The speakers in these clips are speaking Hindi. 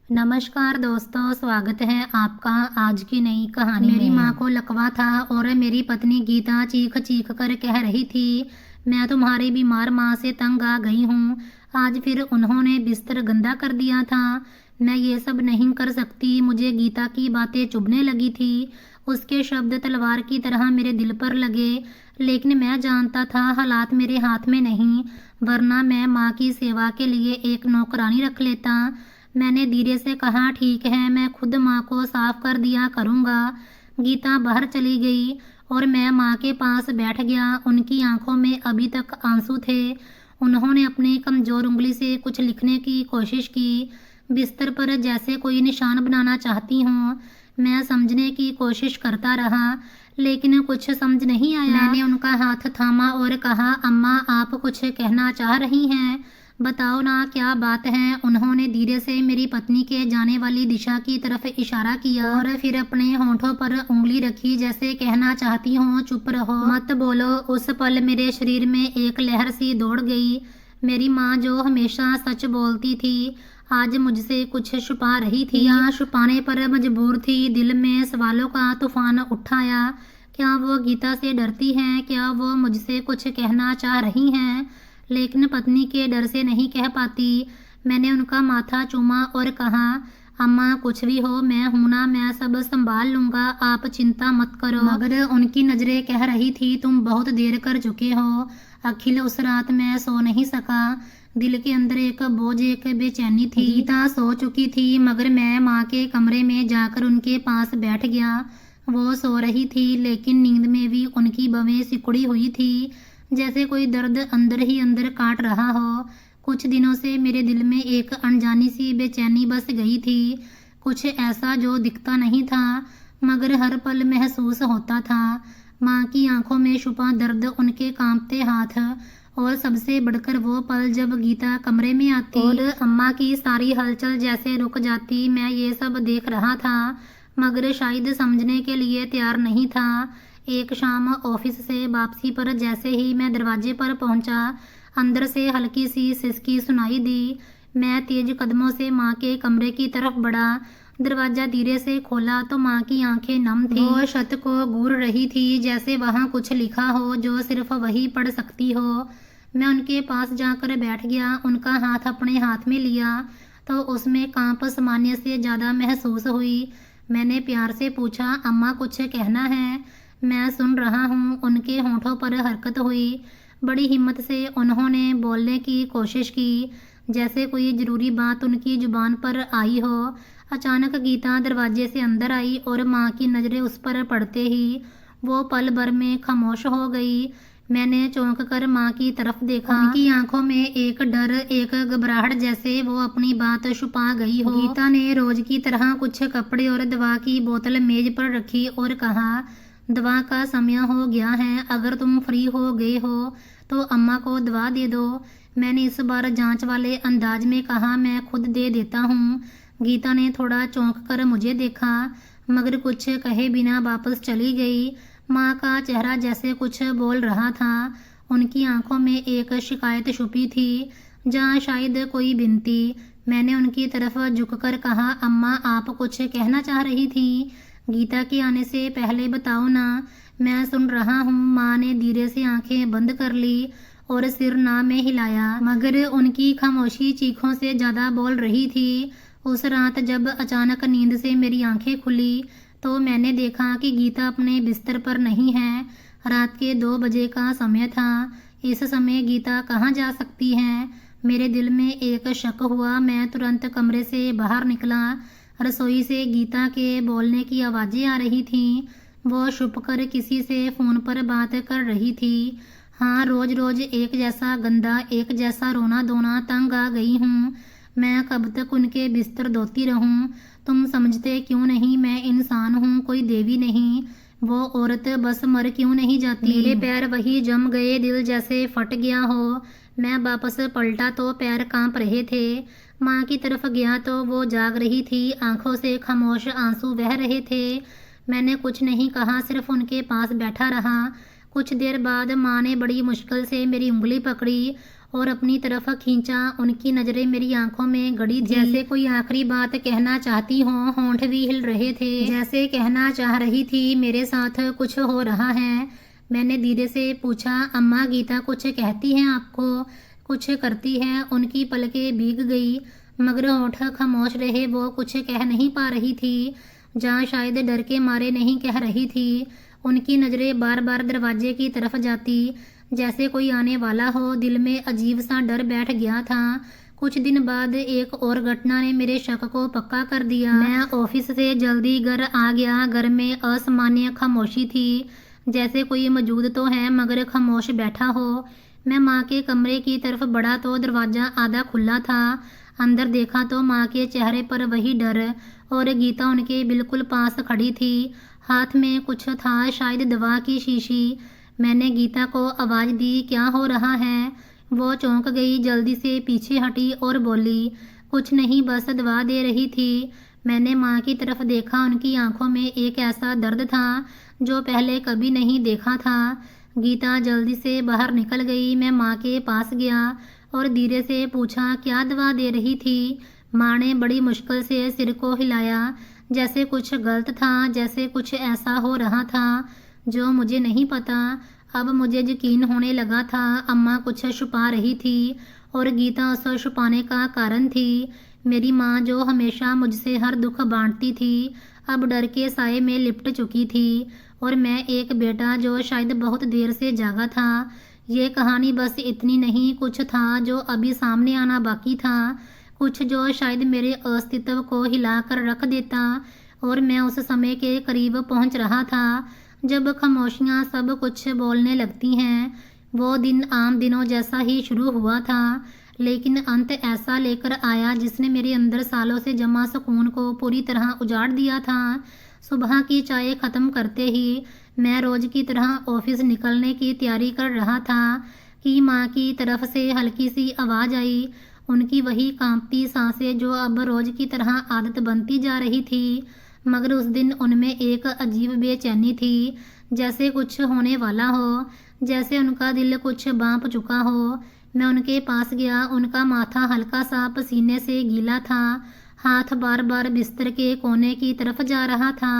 नमस्कार दोस्तों, स्वागत है आपका आज की नई कहानी में। मेरी माँ को लकवा था और मेरी पत्नी गीता चीख चीख कर कह रही थी, मैं तुम्हारी बीमार माँ से तंग आ गई हूँ। आज फिर उन्होंने बिस्तर गंदा कर दिया था। मैं ये सब नहीं कर सकती। मुझे गीता की बातें चुभने लगी थी। उसके शब्द तलवार की तरह मेरे दिल पर लगे, लेकिन मैं जानता था हालात मेरे हाथ में नहीं, वरना मैं माँ की सेवा के लिए एक नौकरानी रख लेता। मैंने धीरे से कहा, ठीक है, मैं खुद माँ को साफ कर दिया करूँगा। गीता बाहर चली गई और मैं माँ के पास बैठ गया। उनकी आंखों में अभी तक आंसू थे। उन्होंने अपनी कमजोर उंगली से कुछ लिखने की कोशिश की, बिस्तर पर जैसे कोई निशान बनाना चाहती हूँ। मैं समझने की कोशिश करता रहा, लेकिन कुछ समझ नहीं आया। मैंने उनका हाथ थामा और कहा, अम्मा, आप कुछ कहना चाह रही हैं? बताओ ना, क्या बात है? उन्होंने धीरे से मेरी पत्नी के जाने वाली दिशा की तरफ इशारा किया और फिर अपने होठों पर उंगली रखी, जैसे कहना चाहती हूँ, चुप रहो, मत बोलो। उस पल मेरे शरीर में एक लहर सी दौड़ गई। मेरी माँ जो हमेशा सच बोलती थी, आज मुझसे कुछ छुपा रही थी या छुपाने पर मजबूर थी। दिल में सवालों का तूफान उठाया। क्या वो गीता से डरती हैं? क्या वो मुझसे कुछ कहना चाह रही हैं, लेकिन पत्नी के डर से नहीं कह पाती? मैंने उनका माथा चूमा और कहा, अम्मा, कुछ भी हो, मैं हूं ना, मैं सब संभाल लूंगा, आप चिंता मत करो। मगर उनकी नजरें कह रही थी, तुम बहुत देर कर चुके हो। अखिल, उस रात मैं सो नहीं सका। दिल के अंदर एक बोझ, एक बेचैनी थी। गीता सो चुकी थी, मगर मैं माँ के कमरे में जाकर उनके पास बैठ गया। वो सो रही थी, लेकिन नींद में भी उनकी भवें सिकुड़ी हुई थी, जैसे कोई दर्द अंदर ही अंदर काट रहा हो। कुछ दिनों से मेरे दिल में एक अनजानी सी बेचैनी बस गई थी, कुछ ऐसा जो दिखता नहीं था, मगर हर पल महसूस होता था। माँ की आंखों में छुपा दर्द, उनके कांपते हाथ, और सबसे बढ़कर वो पल जब गीता कमरे में आती और अम्मा की सारी हलचल जैसे रुक जाती। मैं ये सब देख रहा था, मगर शायद समझने के लिए तैयार नहीं था। एक शाम ऑफिस से वापसी पर जैसे ही मैं दरवाजे पर पहुंचा, अंदर से हल्की सी सिसकी सुनाई दी। मैं तेज कदमों से माँ के कमरे की तरफ बढ़ा। दरवाजा धीरे से खोला तो माँ की आंखें नम थी। वो छत को घूर रही थी, जैसे वहाँ कुछ लिखा हो जो सिर्फ वही पढ़ सकती हो। मैं उनके पास जाकर बैठ गया। उनका हाथ अपने हाथ में लिया तो उसमें कांप सामान्य से ज़्यादा महसूस हुई। मैंने प्यार से पूछा, अम्मा, कुछ कहना है? मैं सुन रहा हूँ। उनके होठों पर हरकत हुई। बड़ी हिम्मत से उन्होंने बोलने की कोशिश की, जैसे कोई ज़रूरी बात उनकी जुबान पर आई हो। अचानक गीता दरवाजे से अंदर आई और माँ की नज़रें उस पर पड़ते ही वो पल भर में खामोश हो गई। मैंने चौंक कर माँ की तरफ देखा। उनकी आंखों में एक डर, एक घबराहट, जैसे वो अपनी बात छुपा गई हो। गीता ने रोज की तरह कुछ कपड़े और दवा की बोतल मेज पर रखी और कहा, दवा का समय हो गया है, अगर तुम फ्री हो गए हो तो अम्मा को दवा दे दो। मैंने इस बार जांच वाले अंदाज में कहा, मैं खुद दे देता हूँ। गीता ने थोड़ा चौंक कर मुझे देखा, मगर कुछ कहे बिना वापस चली गई। माँ का चेहरा जैसे कुछ बोल रहा था। उनकी आंखों में एक शिकायत छुपी थी, जहाँ शायद कोई विनती। मैंने उनकी तरफ झुककर कहा, अम्मा, आप कुछ कहना चाह रही थी? गीता के आने से पहले बताओ ना, मैं सुन रहा हूँ। माँ ने धीरे से आंखें बंद कर ली और सिर ना में हिलाया, मगर उनकी खामोशी चीखों से ज़्यादा बोल रही थी। उस रात जब अचानक नींद से मेरी आंखें खुली तो मैंने देखा कि गीता अपने बिस्तर पर नहीं है। रात के 2 बजे का समय था। इस समय गीता कहाँ जा सकती है? मेरे दिल में एक शक हुआ। मैं तुरंत कमरे से बाहर निकला। रसोई से गीता के बोलने की आवाज़ें आ रही थीं। वो छुपकर किसी से फ़ोन पर बात कर रही थी। हाँ, रोज़ रोज़ एक जैसा गंदा, एक जैसा रोना धोना, तंग आ गई हूँ। मैं कब तक उनके बिस्तर धोती रहूं? तुम समझते क्यों नहीं? मैं इंसान हूँ, कोई देवी नहीं। वो औरत बस मर क्यों नहीं जाती? मेरे पैर वही जम गए, दिल जैसे फट गया हो। मैं वापस पलटा तो पैर कांप रहे थे। माँ की तरफ गया तो वो जाग रही थी, आंखों से खामोश आंसू बह रहे थे। मैंने कुछ नहीं कहा, सिर्फ उनके पास बैठा रहा। कुछ देर बाद माँ ने बड़ी मुश्किल से मेरी उंगली पकड़ी और अपनी तरफ खींचा। उनकी नजरें मेरी आंखों में गड़ी थी, जैसे कोई आखिरी बात कहना चाहती हो। होंठ भी हिल रहे थे, जैसे कहना चाह रही थी मेरे साथ कुछ हो रहा है। मैंने धीरे से पूछा, अम्मा गीता कुछ कहती है आपको? कुछ करती है? उनकी पलकें भीग गई, मगर होंठ खामोश रहे। वो कुछ कह नहीं पा रही थी, जहाँ शायद डर के मारे नहीं कह रही थी। उनकी नज़रें बार बार दरवाजे की तरफ जाती, जैसे कोई आने वाला हो। दिल में अजीब सा डर बैठ गया था। कुछ दिन बाद एक और घटना ने मेरे शक को पक्का कर दिया। मैं ऑफिस से जल्दी घर आ गया। घर में असामान्य खामोशी थी, जैसे कोई मौजूद तो है मगर खामोश बैठा हो। मैं माँ के कमरे की तरफ बढ़ा तो दरवाज़ा आधा खुला था। अंदर देखा तो माँ के चेहरे पर वही डर, और गीता उनके बिल्कुल पास खड़ी थी। हाथ में कुछ था, शायद दवा की शीशी। मैंने गीता को आवाज़ दी, क्या हो रहा है? वो चौंक गई, जल्दी से पीछे हटी और बोली, कुछ नहीं, बस दवा दे रही थी। मैंने माँ की तरफ देखा। उनकी आंखों में एक ऐसा दर्द था जो पहले कभी नहीं देखा था। गीता जल्दी से बाहर निकल गई। मैं माँ के पास गया और धीरे से पूछा, क्या दवा दे रही थी? माँ ने बड़ी मुश्किल से सिर को हिलाया, जैसे कुछ गलत था, जैसे कुछ ऐसा हो रहा था जो मुझे नहीं पता। अब मुझे यकीन होने लगा था, अम्मा कुछ छुपा रही थी और गीता उसे छुपाने का कारण थी। मेरी माँ जो हमेशा मुझसे हर दुख बांटती थी, अब डर के साए में लिपट चुकी थी। और मैं एक बेटा जो शायद बहुत देर से जागा था। ये कहानी बस इतनी नहीं, कुछ था जो अभी सामने आना बाकी था, कुछ जो शायद मेरे अस्तित्व को हिला कर रख देता। और मैं उस समय के करीब पहुंच रहा था जब खामोशियाँ सब कुछ बोलने लगती हैं। वो दिन आम दिनों जैसा ही शुरू हुआ था, लेकिन अंत ऐसा लेकर आया जिसने मेरे अंदर सालों से जमा सुकून को पूरी तरह उजाड़ दिया था। सुबह की चाय ख़त्म करते ही मैं रोज़ की तरह ऑफिस निकलने की तैयारी कर रहा था कि माँ की तरफ से हल्की सी आवाज़ आई। उनकी वही कांपती सांसें जो अब रोज़ की तरह आदत बनती जा रही थी, मगर उस दिन उनमें एक अजीब बेचैनी थी, जैसे कुछ होने वाला हो, जैसे उनका दिल कुछ बांप चुका हो। मैं उनके पास गया। उनका माथा हल्का सा पसीने से गीला था, हाथ बार बार बिस्तर के कोने की तरफ जा रहा था।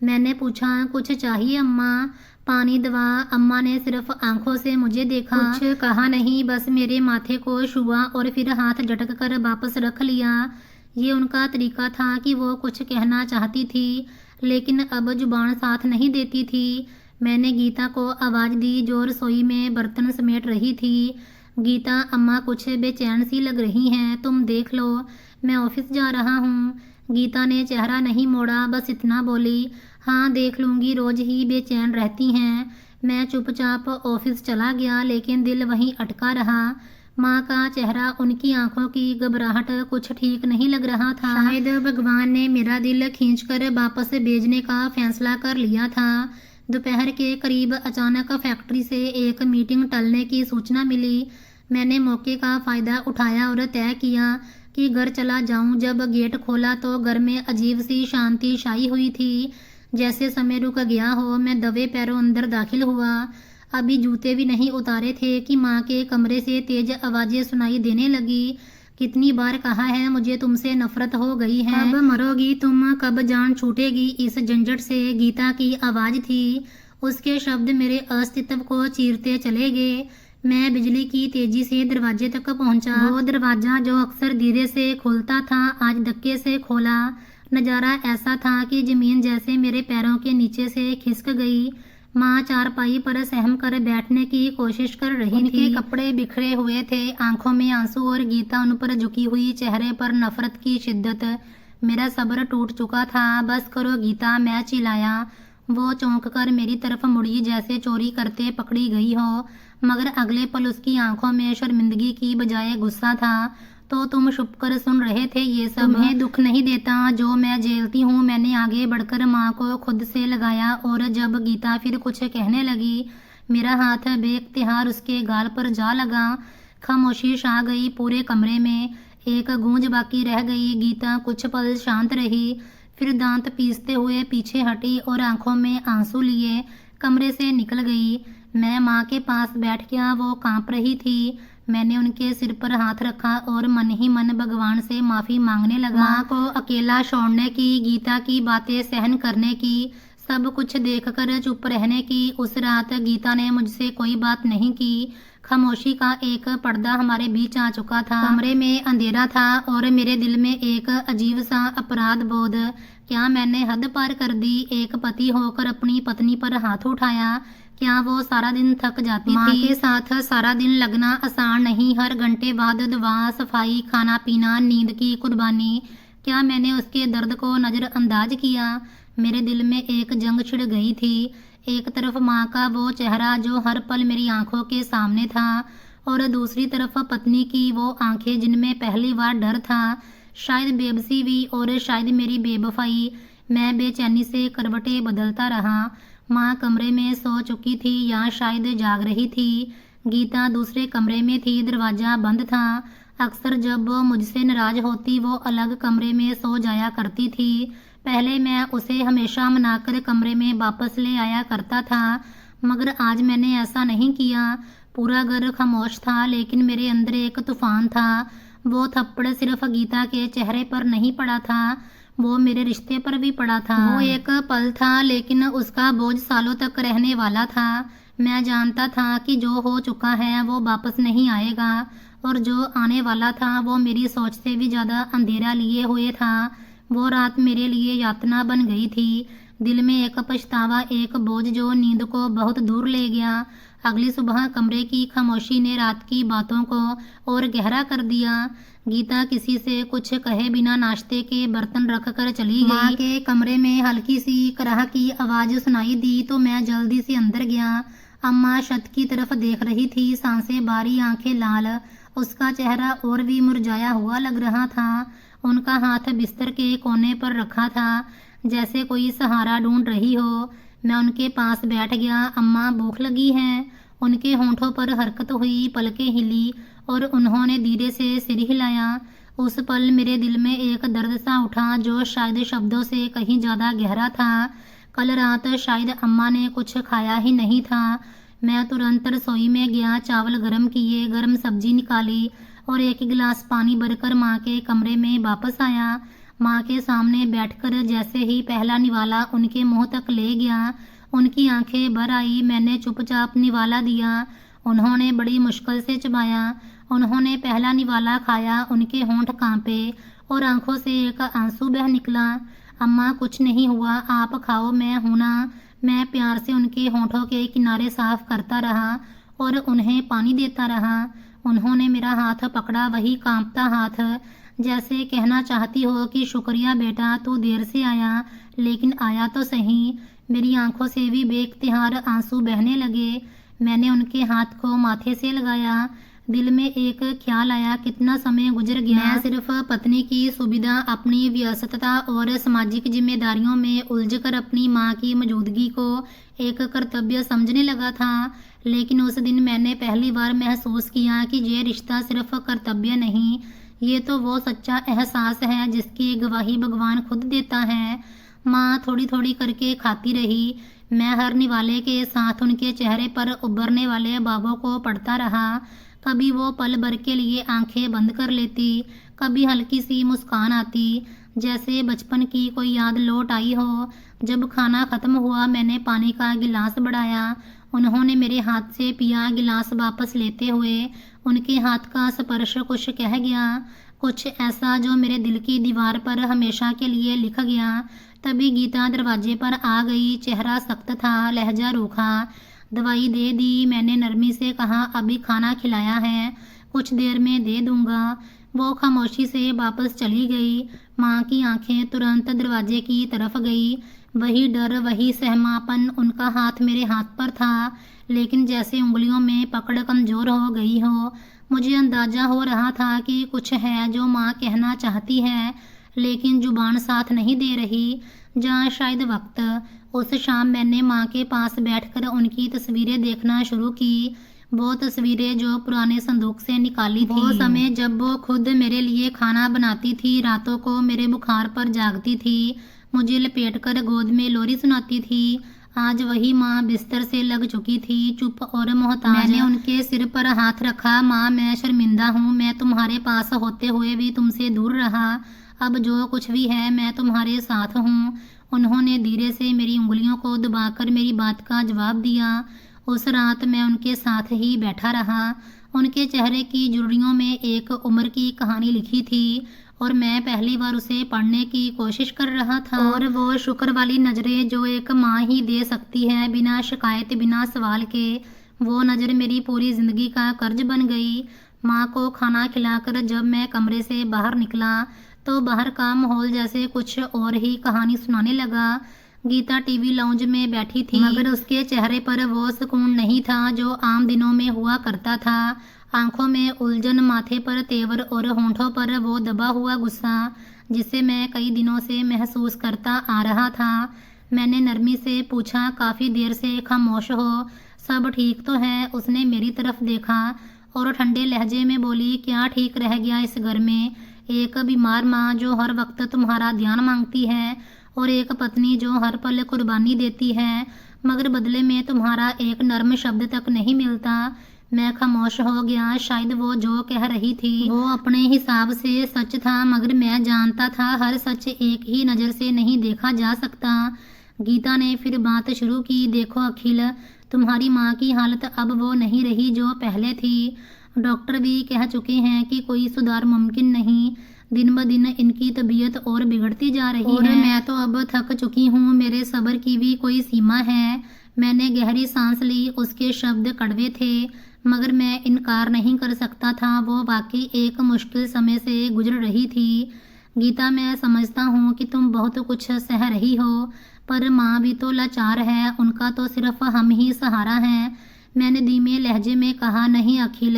मैंने पूछा, कुछ चाहिए अम्मा? पानी, दवा? अम्मा ने सिर्फ आंखों से मुझे देखा, कुछ कहा नहीं, बस मेरे माथे को छुआ और फिर हाथ झटक कर वापस रख लिया। ये उनका तरीका था कि वो कुछ कहना चाहती थी, लेकिन अब जुबान साथ नहीं देती थी। मैंने गीता को आवाज़ दी जो रसोई में बर्तन समेट रही थी। गीता, अम्मा कुछ बेचैन सी लग रही हैं, तुम देख लो, मैं ऑफिस जा रहा हूँ। गीता ने चेहरा नहीं मोड़ा, बस इतना बोली, हाँ देख लूँगी, रोज़ ही बेचैन रहती हैं। मैं चुपचाप ऑफिस चला गया, लेकिन दिल वहीं अटका रहा। माँ का चेहरा, उनकी आंखों की घबराहट कुछ ठीक नहीं लग रहा था। शायद भगवान ने मेरा दिल खींचकर वापस भेजने का फैसला कर लिया था। दोपहर के करीब अचानक फैक्ट्री से एक मीटिंग टलने की सूचना मिली। मैंने मौके का फ़ायदा उठाया और तय किया कि घर चला जाऊं। जब गेट खोला तो घर में अजीब सी शांति छाई हुई थी, जैसे समय रुक गया हो। मैं दबे पैरों अंदर दाखिल हुआ। अभी जूते भी नहीं उतारे थे कि माँ के कमरे से तेज आवाज़ें सुनाई देने लगी, कितनी बार कहा है मुझे तुमसे नफरत हो गई है, कब मरोगी तुम, कब जान छूटेगी इस झंझट से। गीता की आवाज़ थी, उसके शब्द मेरे अस्तित्व को चीरते चले गए। मैं बिजली की तेजी से दरवाजे तक पहुंचा। वो दरवाज़ा जो अक्सर धीरे से खुलता था, आज धक्के से खोला। नज़ारा ऐसा था कि ज़मीन जैसे मेरे पैरों के नीचे से खिसक गई। माँ चारपाई पर सहम कर बैठने की कोशिश कर रही थी। उनके कपड़े बिखरे हुए थे, आंखों में आंसू, और गीता उन पर झुकी हुई, चेहरे पर नफरत की शिद्दत। मेरा सब्र टूट चुका था। बस करो गीता, मैं चिल्लाया। वो चौंक कर मेरी तरफ मुड़ी, जैसे चोरी करते पकड़ी गई हो, मगर अगले पल उसकी आंखों में शर्मिंदगी की बजाय गुस्सा था। तो तुम छुपकर सुन रहे थे ये सब? तुम्हें दुख नहीं देता जो मैं झेलती हूँ? मैंने आगे बढ़कर माँ को खुद से लगाया, और जब गीता फिर कुछ कहने लगी, मेरा हाथ बेख्तियार उसके गाल पर जा लगा। खामोशी छा गई पूरे कमरे में, एक गूंज बाकी रह गई। गीता कुछ पल शांत रही, फिर दांत पीसते हुए पीछे हटी और आंखों में आंसू लिए कमरे से निकल गई। मैं माँ के पास बैठ गया। वो कांप रही थी, मैंने उनके सिर पर हाथ रखा और मन ही मन भगवान से माफ़ी मांगने लगा। माँ को अकेला छोड़ने की, गीता की बातें सहन करने की, सब कुछ देखकर चुप रहने की। उस रात गीता ने मुझसे कोई बात नहीं की। खामोशी का एक पर्दा हमारे बीच आ चुका था। कमरे में अंधेरा था और मेरे दिल में एक अजीब सा अपराध बोध। क्या मैंने हद पार कर दी? एक पति होकर अपनी पत्नी पर हाथ उठाया। क्या वो सारा दिन थक जाती थी? माँ के साथ सारा दिन लगना आसान नहीं। हर घंटे बाद दवा, सफाई, खाना पीना, नींद की कुर्बानी। क्या मैंने उसके दर्द को नज़रअंदाज किया? मेरे दिल में एक जंग छिड़ गई थी। एक तरफ माँ का वो चेहरा जो हर पल मेरी आंखों के सामने था और दूसरी तरफ पत्नी की वो आंखें जिनमें पहली बार डर था, शायद बेबसी भी और शायद मेरी बेवफाई। मैं बेचैनी से करवटें बदलता रहा। माँ कमरे में सो चुकी थी या शायद जाग रही थी। गीता दूसरे कमरे में थी, दरवाज़ा बंद था। अक्सर जब वो मुझसे नाराज होती वो अलग कमरे में सो जाया करती थी। पहले मैं उसे हमेशा मनाकर कमरे में वापस ले आया करता था, मगर आज मैंने ऐसा नहीं किया। पूरा घर खामोश था लेकिन मेरे अंदर एक तूफान था। वो थप्पड़ सिर्फ गीता के चेहरे पर नहीं पड़ा था, वो मेरे रिश्ते पर भी पड़ा था। वो एक पल था लेकिन उसका बोझ सालों तक रहने वाला था। मैं जानता था कि जो हो चुका है वो वापस नहीं आएगा और जो आने वाला था वो मेरी सोच से भी ज़्यादा अंधेरा लिए हुए था। वो रात मेरे लिए यातना बन गई थी। दिल में एक पछतावा, एक बोझ जो नींद को बहुत दूर ले गया। अगली सुबह कमरे की खामोशी ने रात की बातों को और गहरा कर दिया। गीता किसी से कुछ कहे बिना नाश्ते के बर्तन रख कर चली गई। माँ के कमरे में हल्की सी कराह की आवाज़ सुनाई दी तो मैं जल्दी से अंदर गया। अम्मा छत की तरफ देख रही थी, सांसें बारी, आंखें लाल। उसका चेहरा और भी मुरझाया हुआ लग रहा था। उनका हाथ बिस्तर के कोने पर रखा था, जैसे कोई सहारा ढूंढ रही हो। मैं उनके पास बैठ गया। अम्मा, भूख लगी है? उनके होंठों पर हरकत हुई, पलकें हिली और उन्होंने धीरे से सिर हिलाया। उस पल मेरे दिल में एक दर्द सा उठा जो शायद शब्दों से कहीं ज़्यादा गहरा था। कल रात शायद अम्मा ने कुछ खाया ही नहीं था। मैं तुरंत रसोई में गया, चावल गर्म किए, गर्म सब्जी निकाली और एक गिलास पानी भरकर माँ के कमरे में वापस आया। माँ के सामने बैठकर जैसे ही पहला निवाला उनके मुंह तक ले गया, उनकी आंखें भर आई। मैंने चुपचाप निवाला दिया। उन्होंने बड़ी मुश्किल से चबाया। उन्होंने पहला निवाला खाया, उनके होंठ कांपे और आंखों से एक आंसू बह निकला। अम्मा, कुछ नहीं हुआ, आप खाओ, मैं हूं ना। मैं प्यार से उनके होंठों के किनारे साफ करता रहा और उन्हें पानी देता रहा। उन्होंने मेरा हाथ पकड़ा, वही कांपता हाथ, जैसे कहना चाहती हो कि शुक्रिया बेटा, तू देर से आया लेकिन आया तो सही। मेरी आंखों से भी बेइख्तियार आंसू बहने लगे। मैंने उनके हाथ को माथे से लगाया। दिल में एक ख्याल आया, कितना समय गुजर गया। मैं सिर्फ पत्नी की सुविधा, अपनी व्यस्तता और सामाजिक जिम्मेदारियों में उलझकर अपनी माँ की मौजूदगी को एक कर्तव्य समझने लगा था। लेकिन उस दिन मैंने पहली बार महसूस किया कि ये रिश्ता सिर्फ कर्तव्य नहीं, ये तो वो सच्चा एहसास है जिसकी गवाही भगवान खुद देता है। माँ थोड़ी थोड़ी करके खाती रही। मैं हर निवाले के साथ उनके चेहरे पर उभरने वाले भावों को पढ़ता रहा। कभी वो पल भर के लिए आंखें बंद कर लेती, कभी हल्की सी मुस्कान आती, जैसे बचपन की कोई याद लौट आई हो। जब खाना खत्म हुआ मैंने पानी का गिलास बढ़ाया। उन्होंने मेरे हाथ से पिया, गिलास वापस लेते हुए। उनके हाथ का स्पर्श कुछ कह गया, कुछ ऐसा जो मेरे दिल की दीवार पर हमेशा के लिए लिख गया। तभी गीता दरवाजे पर आ गई। चेहरा सख्त था, लहजा रूखा। दवाई दे दी, मैंने नरमी से कहा, अभी खाना खिलाया है, कुछ देर में दे दूंगा। वो खामोशी से वापस चली गई। माँ की आंखें तुरंत दरवाजे की तरफ गई। वही डर, वही सहमापन। उनका हाथ मेरे हाथ पर था, लेकिन जैसे उंगलियों में पकड़ कमजोर हो गई हो। मुझे अंदाजा हो रहा था कि कुछ है जो माँ कहना चाहती है लेकिन जुबान साथ नहीं दे रही। जहाँ शायद वक्त। उस शाम मैंने माँ के पास बैठकर उनकी तस्वीरें देखना शुरू की। वो तस्वीरें जो पुराने संदूक से निकाली थी। वो समय जब वो खुद मेरे लिए खाना बनाती थी, रातों को मेरे बुखार पर जागती थी, मुझे लपेटकर गोद में लोरी सुनाती थी। आज वही माँ बिस्तर से लग चुकी थी, चुप और मोहताज। मैंने उनके सिर पर हाथ रखा। माँ, मैं शर्मिंदा हूँ, मैं तुम्हारे पास होते हुए भी तुमसे दूर रहा। अब जो कुछ भी है मैं तुम्हारे साथ हूँ। उन्होंने धीरे से मेरी उंगलियों को दबाकर मेरी बात का जवाब दिया। उस रात मैं उनके साथ ही बैठा रहा। उनके चेहरे की जुड़ियों में एक उम्र की कहानी लिखी थी और मैं पहली बार उसे पढ़ने की कोशिश कर रहा था। और वो शुक्र वाली नज़रें जो एक माँ ही दे सकती है, बिना शिकायत, बिना सवाल के। वो नज़र मेरी पूरी ज़िंदगी का कर्ज बन गई। माँ को खाना खिलाकर जब मैं कमरे से बाहर निकला तो बाहर का माहौल जैसे कुछ और ही कहानी सुनाने लगा। गीता टीवी लाउंज में बैठी थी, मगर उसके चेहरे पर वो सुकून नहीं था जो आम दिनों में हुआ करता था। आंखों में उलझन, माथे पर तेवर और होंठों पर वो दबा हुआ गुस्सा जिसे मैं कई दिनों से महसूस करता आ रहा था। मैंने नरमी से पूछा, काफ़ी देर से खामोश हो, सब ठीक तो है? उसने मेरी तरफ देखा और ठंडे लहजे में बोली, क्या ठीक रह गया इस घर में? एक बीमार माँ जो हर वक्त तुम्हारा ध्यान मांगती है और एक पत्नी जो हर पल कुर्बानी देती है, मगर बदले में तुम्हारा एक नर्म शब्द तक नहीं मिलता। मैं खामोश हो गया। शायद वो जो कह रही थी वो अपने हिसाब से सच था, मगर मैं जानता था हर सच एक ही नज़र से नहीं देखा जा सकता। गीता ने फिर बात शुरू की, देखो अखिल, तुम्हारी माँ की हालत अब वो नहीं रही जो पहले थी। डॉक्टर भी कह चुके हैं कि कोई सुधार मुमकिन नहीं। दिन ब दिन इनकी तबीयत और बिगड़ती जा रही है। मैं तो अब थक चुकी हूँ, मेरे सब्र की भी कोई सीमा है। मैंने गहरी सांस ली। उसके शब्द कड़वे थे, मगर मैं इनकार नहीं कर सकता था। वो वाकई एक मुश्किल समय से गुजर रही थी। गीता, मैं समझता हूँ कि तुम बहुत कुछ सह रही हो, पर माँ भी तो लाचार है, उनका तो सिर्फ हम ही सहारा है। मैंने धीमे लहजे में कहा, नहीं अखिल।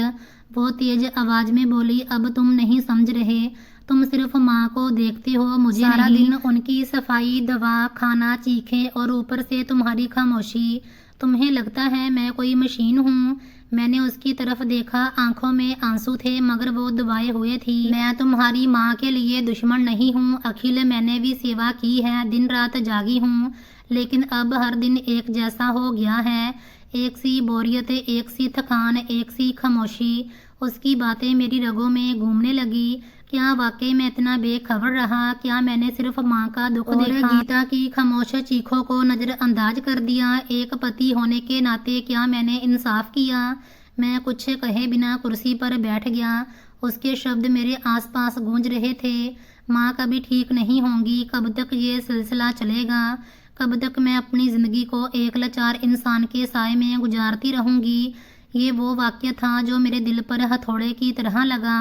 वो तेज आवाज़ में बोली, अब तुम नहीं समझ रहे, तुम सिर्फ माँ को देखते हो, मुझे सारा दिन उनकी सफाई, दवा, खाना, चीखें और ऊपर से तुम्हारी खामोशी। तुम्हें लगता है मैं कोई मशीन हूँ? मैंने उसकी तरफ देखा। आंखों में आंसू थे, मगर वो दबाए हुए थी। मैं तुम्हारी माँ के लिए दुश्मन नहीं हूँ अखिल, मैंने भी सेवा की है, दिन रात जागी हूँ, लेकिन अब हर दिन एक जैसा हो गया है। एक सी बोरियत, एक सी थकान, एक सी खामोशी। उसकी बातें मेरी रगों में घूमने लगी। क्या वाकई मैं इतना बेखबर रहा? क्या मैंने सिर्फ माँ का दुख देखा? गीता की खामोश चीखों को नज़रअंदाज कर दिया? एक पति होने के नाते क्या मैंने इंसाफ किया? मैं कुछ कहे बिना कुर्सी पर बैठ गया। उसके शब्द मेरे आसपास गूंज रहे थे, माँ कभी ठीक नहीं होंगी। कब तक ये सिलसिला चलेगा? कब तक मैं अपनी ज़िंदगी को एक लाचार इंसान के साए में गुजारती रहूँगी? ये वो वाक्य था जो मेरे दिल पर हथौड़े की तरह लगा।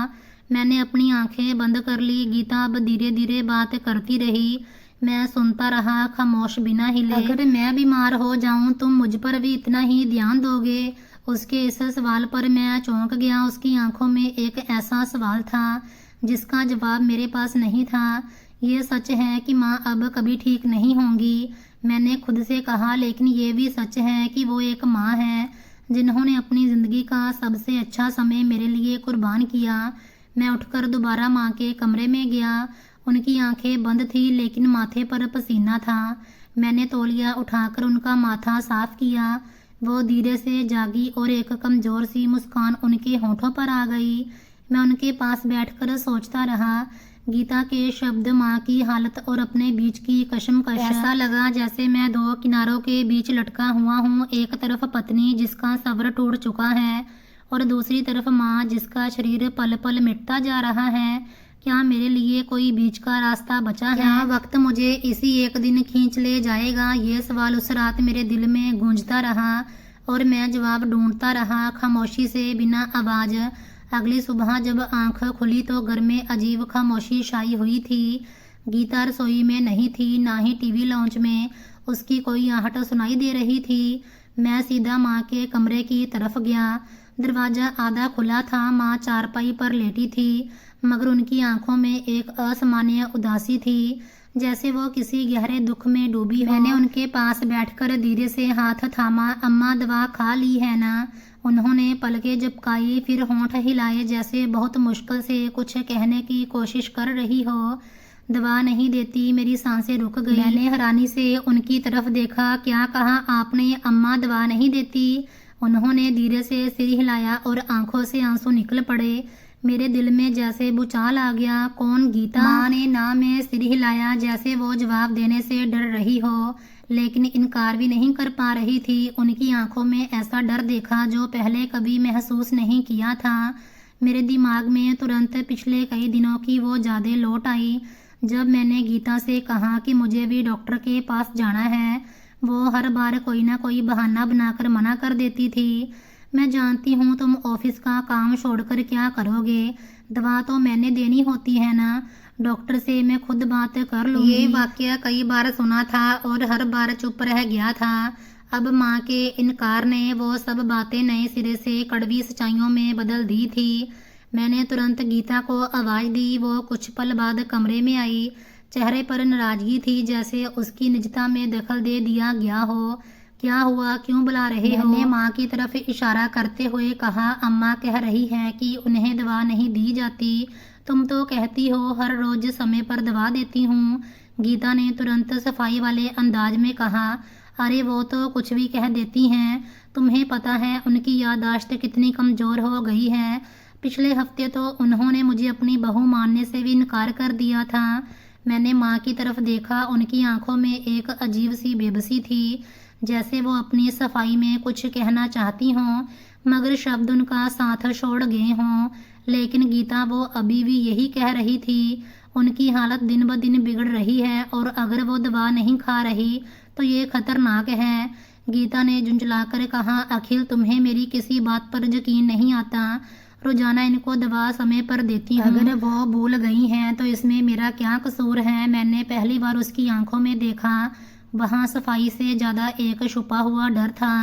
मैंने अपनी आंखें बंद कर ली। गीता अब धीरे धीरे बात करती रही। मैं सुनता रहा, खामोश, बिना हिले। अगर मैं बीमार हो जाऊं तुम मुझ पर भी इतना ही ध्यान दोगे? उसके इस सवाल पर मैं चौंक गया। उसकी आंखों में एक ऐसा सवाल था जिसका जवाब मेरे पास नहीं था। ये सच है कि माँ अब कभी ठीक नहीं होंगी, मैंने खुद से कहा, लेकिन ये भी सच है कि वो एक माँ है जिन्होंने अपनी ज़िंदगी का सबसे अच्छा समय मेरे लिए कुर्बान किया। मैं उठकर दोबारा माँ के कमरे में गया। उनकी आंखें बंद थी, लेकिन माथे पर पसीना था। मैंने तौलिया उठाकर उनका माथा साफ किया। वो धीरे से जागी और एक कमज़ोर सी मुस्कान उनके होठों पर आ गई। मैं उनके पास बैठकर सोचता रहा। गीता के शब्द, माँ की हालत और अपने बीच की कशमकश। ऐसा लगा जैसे मैं दो किनारों के बीच लटका हुआ हूँ। एक तरफ पत्नी जिसका सब्र टूट चुका है और दूसरी तरफ माँ जिसका शरीर पल पल मिटता जा रहा है। क्या मेरे लिए कोई बीच का रास्ता बचा है? क्या वक्त मुझे इसी एक दिन खींच ले जाएगा? ये सवाल उस रात मेरे दिल में गूंजता रहा और मैं जवाब ढूंढता रहा, खामोशी से, बिना आवाज़। अगली सुबह जब आंख खुली तो घर में अजीब खामोशी छाई हुई थी। गीता रसोई में नहीं थी, ना ही टीवी लाउंज में उसकी कोई आहट सुनाई दे रही थी। मैं सीधा माँ के कमरे की तरफ गया। दरवाज़ा आधा खुला था। माँ चारपाई पर लेटी थी, मगर उनकी आंखों में एक असामान्य उदासी थी, जैसे वो किसी गहरे दुख में डूबी हो। मैंने उनके पास बैठकर धीरे से हाथ थामा। अम्मा, दवा खा ली है ना? उन्होंने पलकें झपकाई, फिर होंठ हिलाए, जैसे बहुत मुश्किल से कुछ कहने की कोशिश कर रही हो। दवा नहीं देती। मेरी सांसें रुक गई। मैंने हैरानी से उनकी तरफ देखा। क्या कहा आपने? अम्मा दवा नहीं देती? उन्होंने धीरे से सिर हिलाया और आंखों से आंसू निकल पड़े। मेरे दिल में जैसे भूचाल आ गया। कौन? गीता? माँ ने ना में सिर हिलाया, जैसे वो जवाब देने से डर रही हो, लेकिन इनकार भी नहीं कर पा रही थी। उनकी आंखों में ऐसा डर देखा जो पहले कभी महसूस नहीं किया था। मेरे दिमाग में तुरंत पिछले कई दिनों की वो यादें लौट आई, जब मैंने गीता से कहा कि मुझे भी डॉक्टर के पास जाना है। वो हर बार कोई ना कोई बहाना बनाकर मना कर देती थी। मैं जानती हूँ तुम ऑफिस का काम छोड़कर क्या करोगे, दवा तो मैंने देनी होती है ना, डॉक्टर से मैं खुद बात कर लूँगी। ये वाक्य कई बार सुना था और हर बार चुप रह गया था। अब माँ के इनकार ने वो सब बातें नए सिरे से कड़वी सच्चाइयों में बदल दी थी। मैंने तुरंत गीता को आवाज़ दी। वो कुछ पल बाद कमरे में आई। चेहरे पर नाराजगी थी, जैसे उसकी निजता में दखल दे दिया गया हो। क्या हुआ, क्यों बुला रहे हो? मैंने माँ की तरफ इशारा करते हुए कहा, अम्मा कह रही हैं कि उन्हें दवा नहीं दी जाती। तुम तो कहती हो हर रोज समय पर दवा देती हूँ। गीता ने तुरंत सफाई वाले अंदाज में कहा, अरे वो तो कुछ भी कह देती हैं। तुम्हें पता है उनकी याददाश्त कितनी कमज़ोर हो गई है। पिछले हफ्ते तो उन्होंने मुझे अपनी बहू मानने से भी इनकार कर दिया था। मैंने माँ की तरफ देखा। उनकी आंखों में एक अजीब सी बेबसी थी, जैसे वो अपनी सफाई में कुछ कहना चाहती हों, मगर शब्द उनका साथ छोड़ गए हों। लेकिन गीता वो अभी भी यही कह रही थी। उनकी हालत दिन ब दिन बिगड़ रही है और अगर वो दवा नहीं खा रही तो ये खतरनाक है। गीता ने झुंझलाकर कहा, अखिल तुम्हें मेरी किसी बात पर यकीन नहीं आता? रोजाना इनको दवा समय पर देती हूँ। अगर वो भूल गई हैं तो इसमें मेरा क्या कसूर है? मैंने पहली बार उसकी आंखों में देखा। वहाँ सफाई से ज़्यादा एक छुपा हुआ डर था।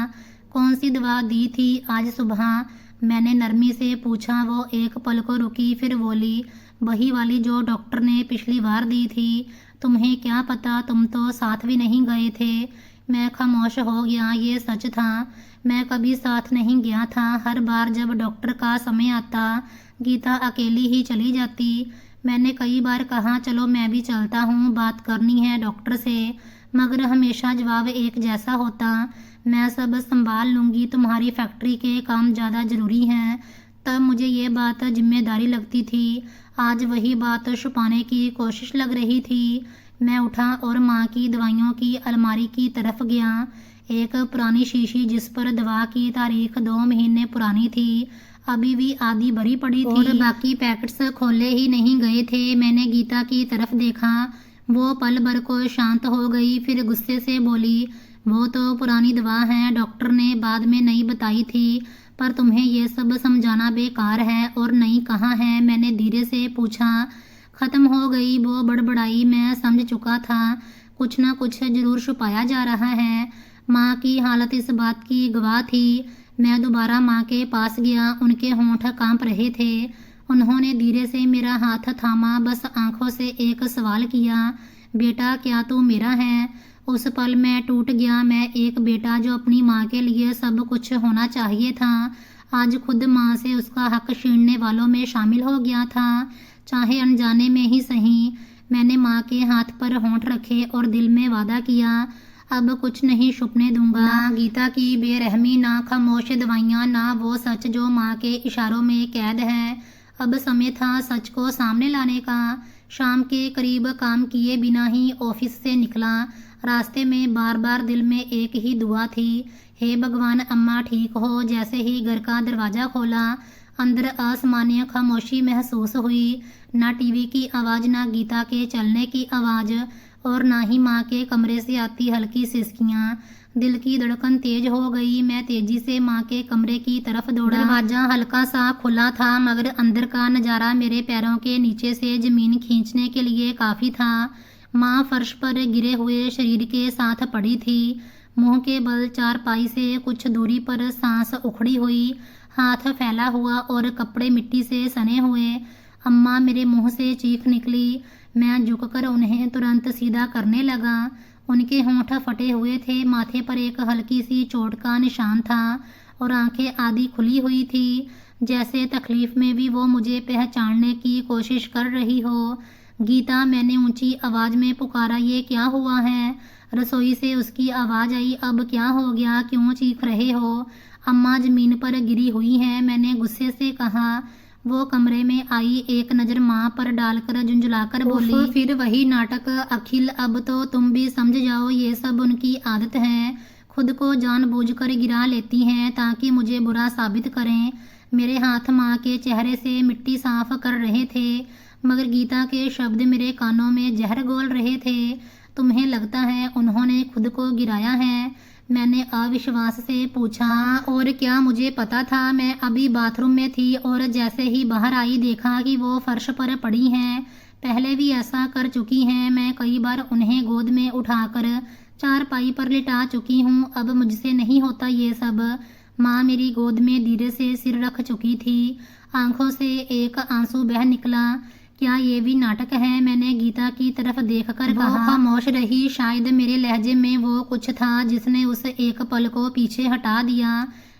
कौन सी दवा दी थी आज सुबह? मैंने नरमी से पूछा। वो एक पल को रुकी, फिर बोली, वही वाली जो डॉक्टर ने पिछली बार दी थी। तुम्हें क्या पता, तुम तो साथ भी नहीं गए थे। मैं खामोश हो गया। ये सच था, मैं कभी साथ नहीं गया था। हर बार जब डॉक्टर का समय आता, गीता अकेली ही चली जाती। मैंने कई बार कहा, चलो मैं भी चलता हूँ, बात करनी है डॉक्टर से, मगर हमेशा जवाब एक जैसा होता, मैं सब संभाल लूँगी, तुम्हारी फैक्ट्री के काम ज़्यादा ज़रूरी हैं। तब मुझे ये बात जिम्मेदारी लगती थी। आज वही बात छुपाने की कोशिश लग रही थी। मैं उठा और माँ की दवाइयों की अलमारी की तरफ गया। एक पुरानी शीशी जिस पर दवा की तारीख 2 महीने पुरानी थी, अभी भी आधी भरी पड़ी थी और बाकी पैकेट्स खोले ही नहीं गए थे। मैंने गीता की तरफ देखा। वो पल भर को शांत हो गई, फिर गुस्से से बोली, वो तो पुरानी दवा है, डॉक्टर ने बाद में नई बताई थी, पर तुम्हें ये सब समझाना बेकार है। और नई कहाँ है? मैंने धीरे से पूछा। ख़त्म हो गई, वो बड़बड़ाई। मैं समझ चुका था कुछ ना कुछ जरूर छुपाया जा रहा है। माँ की हालत इस बात की गवाह थी। मैं दोबारा माँ के पास गया। उनके होंठ कांप रहे थे। उन्होंने धीरे से मेरा हाथ थामा, बस आंखों से एक सवाल किया, बेटा क्या तू मेरा है? उस पल मैं टूट गया। मैं एक बेटा जो अपनी माँ के लिए सब कुछ होना चाहिए था, आज खुद माँ से उसका हक छीनने वालों में शामिल हो गया था, चाहे अनजाने में ही सही। मैंने माँ के हाथ पर होंठ रखे और दिल में वादा किया, अब कुछ नहीं छुपने दूंगा। ना गीता की बेरहमी, ना खामोश दवाइयाँ, ना वो सच जो माँ के इशारों में कैद है। अब समय था सच को सामने लाने का। शाम के करीब काम किए बिना ही ऑफिस से निकला। रास्ते में बार बार दिल में एक ही दुआ थी, हे भगवान अम्मा ठीक हो। जैसे ही घर का दरवाज़ा खोला, अंदर असामान्य खामोशी महसूस हुई। ना टीवी की आवाज़, ना गीता के चलने की आवाज़, और ना ही माँ के कमरे से आती हल्की सिसकियाँ। दिल की धड़कन तेज हो गई। मैं तेजी से माँ के कमरे की तरफ दौड़ा। दरवाजा हल्का सा खुला था, मगर अंदर का नज़ारा मेरे पैरों के नीचे से ज़मीन खींचने के लिए काफ़ी था। माँ फर्श पर गिरे हुए शरीर के साथ पड़ी थी, मुंह के बल चारपाई से कुछ दूरी पर, सांस उखड़ी हुई, हाथ फैला हुआ और कपड़े मिट्टी से सने हुए। अम्मा, मेरे मुंह से चीख निकली। मैं झुककर उन्हें तुरंत सीधा करने लगा। उनके होंठ फटे हुए थे, माथे पर एक हल्की सी चोट का निशान था और आंखें आधी खुली हुई थी, जैसे तकलीफ में भी वो मुझे पहचानने की कोशिश कर रही हो। गीता, मैंने ऊंची आवाज में पुकारा, ये क्या हुआ है? रसोई से उसकी आवाज आई, अब क्या हो गया, क्यों चीख रहे हो? अम्मा जमीन पर गिरी हुई हैं। मैंने गुस्से से कहा। वो कमरे में आई, एक नज़र माँ पर डालकर झुंझलाकर बोली, फिर वही नाटक अखिल, अब तो तुम भी समझ जाओ, ये सब उनकी आदत है। खुद को जानबूझकर गिरा लेती हैं ताकि मुझे बुरा साबित करें। मेरे हाथ माँ के चेहरे से मिट्टी साफ कर रहे थे, मगर गीता के शब्द मेरे कानों में जहर घोल रहे थे। तुम्हें लगता है उन्होंने खुद को गिराया है? मैंने अविश्वास से पूछा। और क्या मुझे पता था? मैं अभी बाथरूम में थी और जैसे ही बाहर आई देखा कि वो फर्श पर पड़ी हैं। पहले भी ऐसा कर चुकी हैं। मैं कई बार उन्हें गोद में उठाकर चारपाई पर लिटा चुकी हूँ। अब मुझसे नहीं होता ये सब। माँ मेरी गोद में धीरे से सिर रख चुकी थी। आंखों से एक आंसू बह निकला। क्या ये भी नाटक है? मैंने गीता की तरफ देखकर कहा। खामोश रही। शायद मेरे लहजे में वो कुछ था जिसने उस एक पल को पीछे हटा दिया।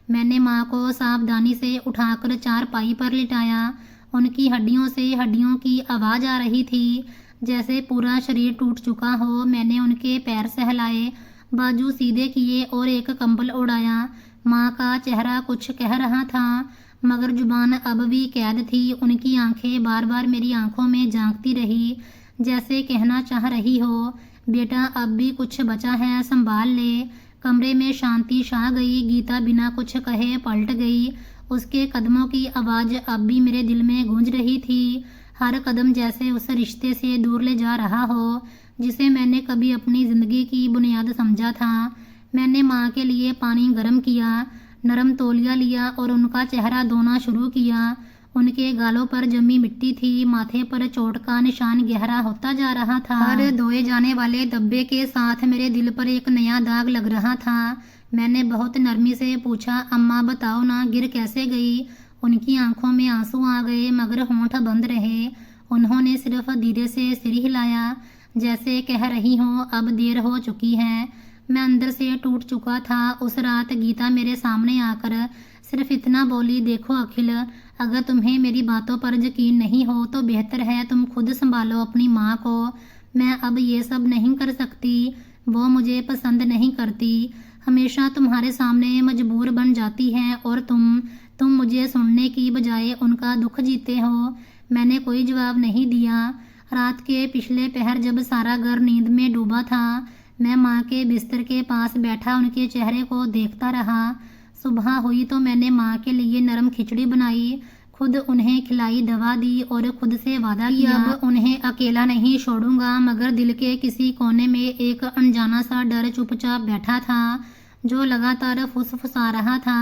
मैंने माँ को सावधानी से उठाकर चारपाई पर लिटाया। उनकी हड्डियों से हड्डियों की आवाज़ आ रही थी, जैसे पूरा शरीर टूट चुका हो। मैंने उनके पैर सहलाए, बाजू सीधे किए और एक कंबल उड़ाया। माँ का चेहरा कुछ कह रहा था, मगर जुबान अब भी कैद थी। उनकी आंखें बार बार मेरी आंखों में झांकती रही, जैसे कहना चाह रही हो, बेटा अब भी कुछ बचा है, संभाल ले। कमरे में शांति छा गई। गीता बिना कुछ कहे पलट गई। उसके कदमों की आवाज़ अब भी मेरे दिल में गूंज रही थी। हर कदम जैसे उस रिश्ते से दूर ले जा रहा हो जिसे मैंने कभी अपनी ज़िंदगी की बुनियाद समझा था। मैंने माँ के लिए पानी गर्म किया, नरम तौलिया लिया और उनका चेहरा धोना शुरू किया। उनके गालों पर जमी मिट्टी थी। माथे पर चोट का निशान गहरा होता जा रहा था। हर धोए जाने वाले धब्बे के साथ मेरे दिल पर एक नया दाग लग रहा था। मैंने बहुत नरमी से पूछा, अम्मा बताओ ना, गिर कैसे गई? उनकी आंखों में आंसू आ गए, मगर होंठ बंद रहे। उन्होंने सिर्फ धीरे से सिर हिलाया, जैसे कह रही हो, अब देर हो चुकी है। मैं अंदर से टूट चुका था। उस रात गीता मेरे सामने आकर सिर्फ इतना बोली, देखो अखिल, अगर तुम्हें मेरी बातों पर यकीन नहीं हो तो बेहतर है तुम खुद संभालो अपनी माँ को। मैं अब ये सब नहीं कर सकती। वो मुझे पसंद नहीं करती, हमेशा तुम्हारे सामने मजबूर बन जाती है और तुम मुझे सुनने की बजाय उनका दुख जीते हो। मैंने कोई जवाब नहीं दिया। रात के पिछले पहर जब सारा घर नींद में डूबा था, मैं माँ के बिस्तर के पास बैठा उनके चेहरे को देखता रहा। सुबह हुई तो मैंने माँ के लिए नरम खिचड़ी बनाई, खुद उन्हें खिलाई, दवा दी और खुद से वादा किया अब उन्हें अकेला नहीं छोड़ूंगा। मगर दिल के किसी कोने में एक अनजाना सा डर चुपचाप बैठा था, जो लगातार फुसफुसा रहा था,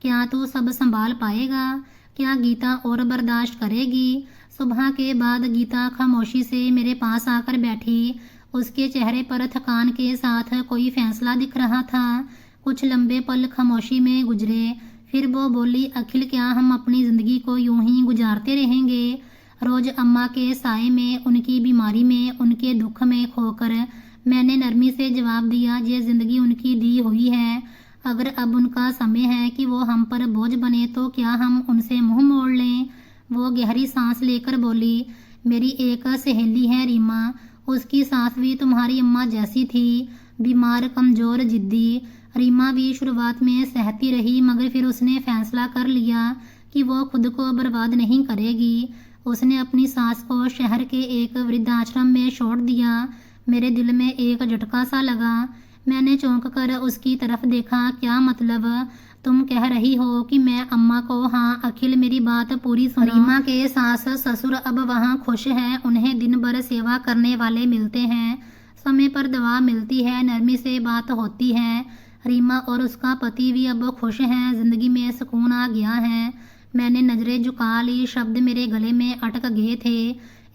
क्या तू सब संभाल पाएगा? क्या गीता और बर्दाश्त करेगी? सुबह के बाद गीता खामोशी से मेरे पास आकर बैठी। उसके चेहरे पर थकान के साथ कोई फैसला दिख रहा था। कुछ लंबे पल खामोशी में गुजरे, फिर वो बोली, अखिल, क्या हम अपनी ज़िंदगी को यूं ही गुजारते रहेंगे? रोज़ अम्मा के साए में, उनकी बीमारी में, उनके दुख में खोकर मैंने नरमी से जवाब दिया, ये ज़िंदगी उनकी दी हुई है। अगर अब उनका समय है कि वो हम पर बोझ बने तो क्या हम उनसे मुंह मोड़ लें? वो गहरी सांस लेकर बोली, मेरी एक सहेली है रीमा, उसकी सास भी तुम्हारी अम्मा जैसी थी, बीमार, कमज़ोर, जिद्दी। रीमा भी शुरुआत में सहती रही, मगर फिर उसने फैसला कर लिया कि वो खुद को बर्बाद नहीं करेगी। उसने अपनी सास को शहर के एक वृद्धाश्रम में छोड़ दिया। मेरे दिल में एक झटका सा लगा। मैंने चौंक कर उसकी तरफ देखा। क्या मतलब? तुम कह रही हो कि मैं अम्मा को? हाँ अखिल, मेरी बात पूरी सुनो। रीमा के सास ससुर अब वहाँ खुश हैं। उन्हें दिन भर सेवा करने वाले मिलते हैं, समय पर दवा मिलती है, नरमी से बात होती है। रीमा और उसका पति भी अब खुश हैं, जिंदगी में सुकून आ गया है। मैंने नज़रें झुका ली, शब्द मेरे गले में अटक गए थे।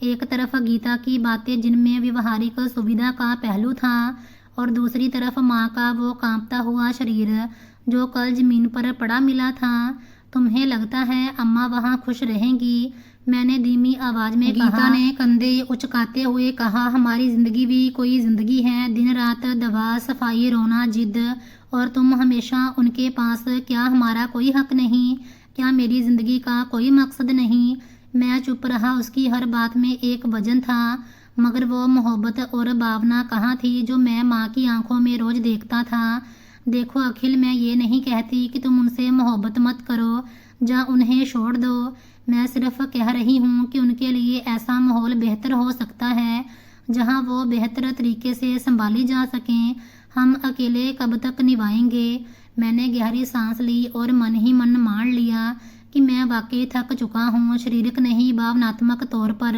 एक तरफ गीता की बातें जिनमें व्यवहारिक सुविधा का पहलू था, और दूसरी तरफ माँ का वो कांपता हुआ शरीर जो कल जमीन पर पड़ा मिला था। तुम्हें लगता है अम्मा वहाँ खुश रहेंगी? मैंने धीमी आवाज में कहा। गीता ने कंधे उचकाते हुए कहा, हमारी जिंदगी भी कोई जिंदगी है, दिन रात दवा, सफाई, रोना, जिद, और तुम हमेशा उनके पास। क्या हमारा कोई हक नहीं? क्या मेरी जिंदगी का कोई मकसद नहीं? मैं चुप रहा। उसकी हर बात में एक वजन था, मगर वो मोहब्बत और भावना कहाँ थी जो मैं माँ की आंखों में रोज देखता था। देखो अखिल, मैं ये नहीं कहती कि तुम उनसे मोहब्बत मत करो या उन्हें छोड़ दो। मैं सिर्फ कह रही हूँ कि उनके लिए ऐसा माहौल बेहतर हो सकता है जहाँ वो बेहतर तरीके से संभाली जा सकें। हम अकेले कब तक निभाएंगे। मैंने गहरी सांस ली और मन ही मन मान लिया कि मैं वाकई थक चुका हूँ, शारीरिक नहीं भावनात्मक तौर पर।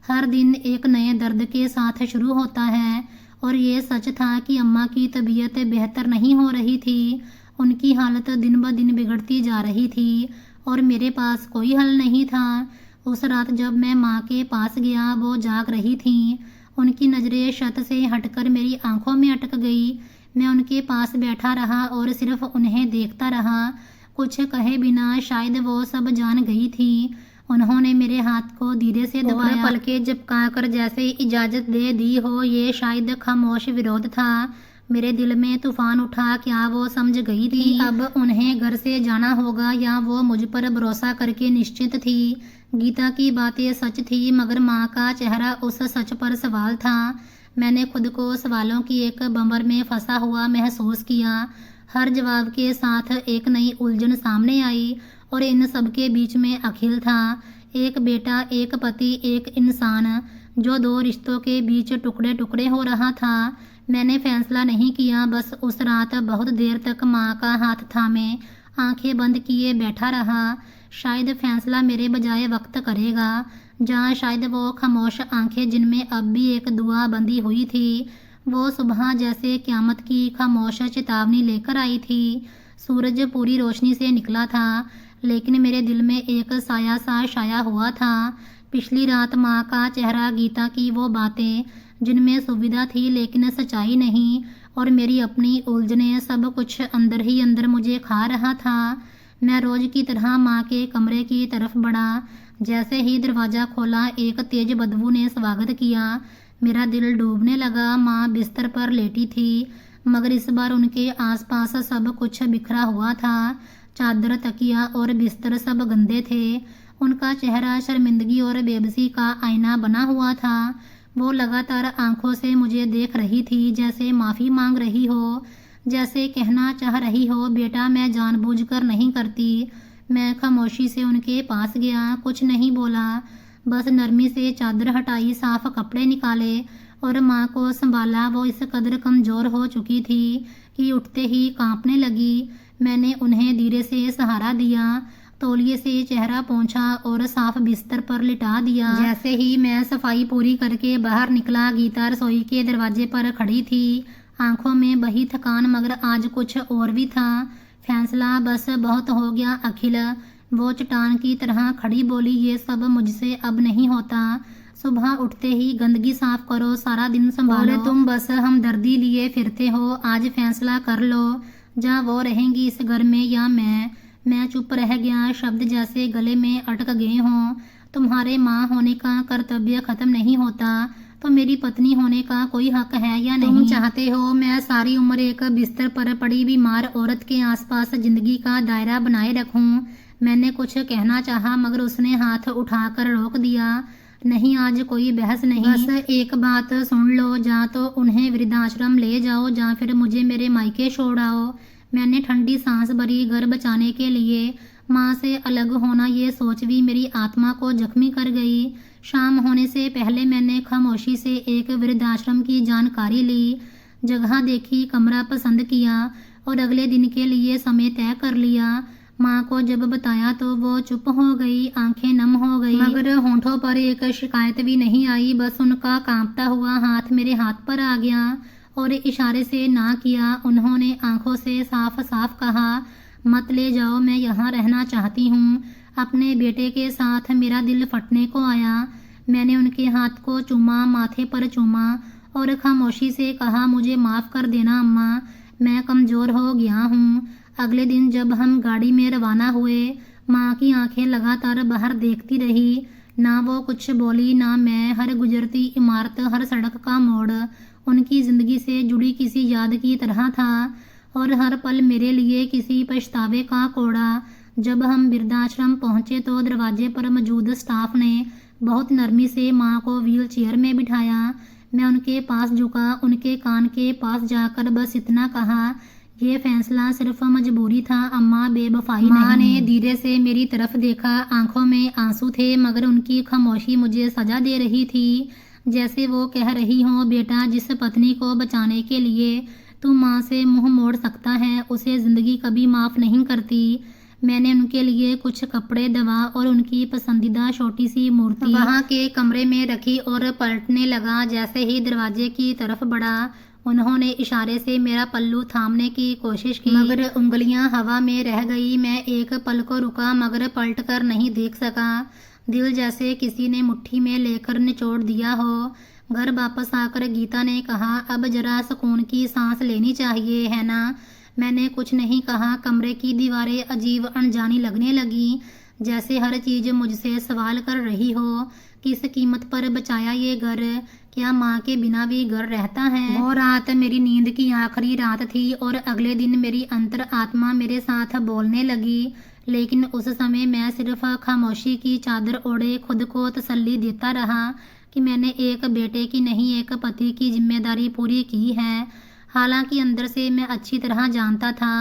हर दिन एक नए दर्द के साथ शुरू होता है और ये सच था कि अम्मा की तबीयत बेहतर नहीं हो रही थी। उनकी हालत दिन ब दिन बिगड़ती जा रही थी और मेरे पास कोई हल नहीं था। उस रात जब मैं माँ के पास गया, वो जाग रही थीं। उनकी नज़रें छत से हटकर मेरी आंखों में अटक गई। मैं उनके पास बैठा रहा और सिर्फ उन्हें देखता रहा, कुछ कहे बिना। शायद वो सब जान गई थी। उन्होंने मेरे हाथ को धीरे से दबाया, पलकें झपकाकर जैसे इजाज़त दे दी हो। ये शायद खामोश विरोध था। मेरे दिल में तूफान उठा। क्या वो समझ गई थी अब उन्हें घर से जाना होगा, या वो मुझ पर भरोसा करके निश्चित थी। गीता की बातें सच थी, मगर माँ का चेहरा उस सच पर सवाल था। मैंने खुद को सवालों की एक बंबर में फंसा हुआ महसूस किया। हर जवाब के साथ एक नई उलझन सामने आई और इन सब के बीच में अखिल था। एक बेटा, एक पति, एक इंसान जो दो रिश्तों के बीच टुकड़े टुकड़े हो रहा था। मैंने फैसला नहीं किया, बस उस रात बहुत देर तक माँ का हाथ थामे आंखें बंद किए बैठा रहा। शायद फैसला मेरे बजाय वक्त करेगा, जहाँ शायद वो खामोश आंखें जिनमें अब भी एक दुआ बंधी हुई थी, वो सुबह जैसे क़यामत की खामोश चेतावनी लेकर आई थी। सूरज पूरी रोशनी से निकला था, लेकिन मेरे दिल में एक साया सा छाया हुआ था। पिछली रात माँ का चेहरा, गीता की वो बातें जिनमें सुविधा थी लेकिन सच्चाई नहीं, और मेरी अपनी उलझनें, सब कुछ अंदर ही अंदर मुझे खा रहा था। मैं रोज की तरह माँ के कमरे की तरफ बढ़ा। जैसे ही दरवाज़ा खोला, एक तेज बदबू ने स्वागत किया। मेरा दिल डूबने लगा। माँ बिस्तर पर लेटी थी, मगर इस बार उनके आसपास सब कुछ बिखरा हुआ था। चादर, तकिया और बिस्तर सब गंदे थे। उनका चेहरा शर्मिंदगी और बेबसी का आईना बना हुआ था। वो लगातार आंखों से मुझे देख रही थी, जैसे माफ़ी मांग रही हो, जैसे कहना चाह रही हो, बेटा मैं जानबूझकर नहीं करती। मैं खामोशी से उनके पास गया, कुछ नहीं बोला, बस नरमी से चादर हटाई, साफ कपड़े निकाले और माँ को संभाला। वो इस कदर कमज़ोर हो चुकी थी कि उठते ही कांपने लगी। मैंने उन्हें धीरे से सहारा दिया, तौलिए से चेहरा पोंछा और साफ बिस्तर पर लिटा दिया। जैसे ही मैं सफाई पूरी करके बाहर निकला, गीता रसोई के दरवाजे पर खड़ी थी, आंखों में बही थकान, मगर आज कुछ और भी था। फैसला, बस बहुत हो गया अखिल। वो चट्टान की तरह खड़ी बोली, ये सब मुझसे अब नहीं होता। सुबह उठते ही गंदगी साफ करो, सारा दिन संभालो, तुम बस हमदर्दी लिए फिरते हो। आज फैसला कर लो, जहाँ वो रहेंगी इस घर में या मैं चुप रह गया। शब्द जैसे गले में अटक गए हों। तुम्हारे माँ होने का कर्तव्य खत्म नहीं होता, तो मेरी पत्नी होने का कोई हक है या नहीं? तुम चाहते हो मैं सारी उम्र एक बिस्तर पर पड़ी बीमार औरत के आसपास जिंदगी का दायरा बनाए रखूं? मैंने कुछ कहना चाहा, मगर उसने हाथ उठाकर रोक दिया। नहीं, आज कोई बहस नहीं, बस एक बात सुन लो, जा तो उन्हें वृद्धाश्रम ले जाओ, या फिर मुझे मेरे मायके छोड़ाओ। मैंने ठंडी सांस भरी। घर बचाने के लिए माँ से अलग होना, ये सोच भी मेरी आत्मा को जख्मी कर गई। शाम होने से पहले मैंने खामोशी से एक वृद्धाश्रम की जानकारी ली, जगह देखी, कमरा पसंद किया और अगले दिन के लिए समय तय कर लिया। माँ को जब बताया तो वो चुप हो गई, आंखें नम हो गई, मगर होंठों पर एक शिकायत भी नहीं आई। बस उनका कांपता हुआ हाथ मेरे हाथ पर आ गया और इशारे से ना किया। उन्होंने आंखों से साफ साफ कहा, मत ले जाओ, मैं यहाँ रहना चाहती हूँ अपने बेटे के साथ। मेरा दिल फटने को आया। मैंने उनके हाथ को चूमा, माथे पर चूमा और खामोशी से कहा, मुझे माफ़ कर देना अम्मा, मैं कमज़ोर हो गया हूँ। अगले दिन जब हम गाड़ी में रवाना हुए, माँ की आंखें लगातार बाहर देखती रही। ना वो कुछ बोली, ना मैं। हर गुजरती इमारत, हर सड़क का मोड़ उनकी ज़िंदगी से जुड़ी किसी याद की तरह था, और हर पल मेरे लिए किसी पछतावे का कोड़ा। जब हम वृद्धाश्रम पहुंचे तो दरवाजे पर मौजूद स्टाफ ने बहुत नरमी से माँ को व्हील चेयर में बिठाया। मैं उनके पास झुका, उनके कान के पास जाकर बस इतना कहा, ये फैसला सिर्फ मजबूरी था अम्मा, बेवफाई नहीं। माँ ने धीरे से मेरी तरफ देखा, आंखों में आंसू थे मगर उनकी खामोशी मुझे सजा दे रही थी, जैसे वो कह रही हो, बेटा जिस पत्नी को बचाने के लिए तू माँ से मुंह मोड़ सकता है उसे ज़िंदगी कभी माफ़ नहीं करती। मैंने उनके लिए कुछ कपड़े, दवा और उनकी पसंदीदा छोटी सी मूर्ति वहाँ के कमरे में रखी और पलटने लगा। जैसे ही दरवाजे की तरफ बढ़ा उन्होंने इशारे से मेरा पल्लू थामने की कोशिश की मगर उंगलियां हवा में रह गई। मैं एक पल को रुका मगर पलट कर नहीं देख सका। दिल जैसे किसी ने मुट्ठी में लेकर निचोड़ दिया हो। घर वापस आकर गीता ने कहा, अब जरा सुकून की सांस लेनी चाहिए है ना। मैंने कुछ नहीं कहा। कमरे की दीवारें अजीब अनजानी लगने लगी, जैसे हर चीज़ मुझसे सवाल कर रही हो, किस कीमत पर बचाया ये घर, क्या माँ के बिना भी घर रहता है। वो रात मेरी नींद की आखिरी रात थी और अगले दिन मेरी अंतर आत्मा मेरे साथ बोलने लगी, लेकिन उस समय मैं सिर्फ खामोशी की चादर ओढ़े खुद को तसल्ली देता रहा कि मैंने एक बेटे की नहीं एक पति की जिम्मेदारी पूरी की है। हालांकि अंदर से मैं अच्छी तरह जानता था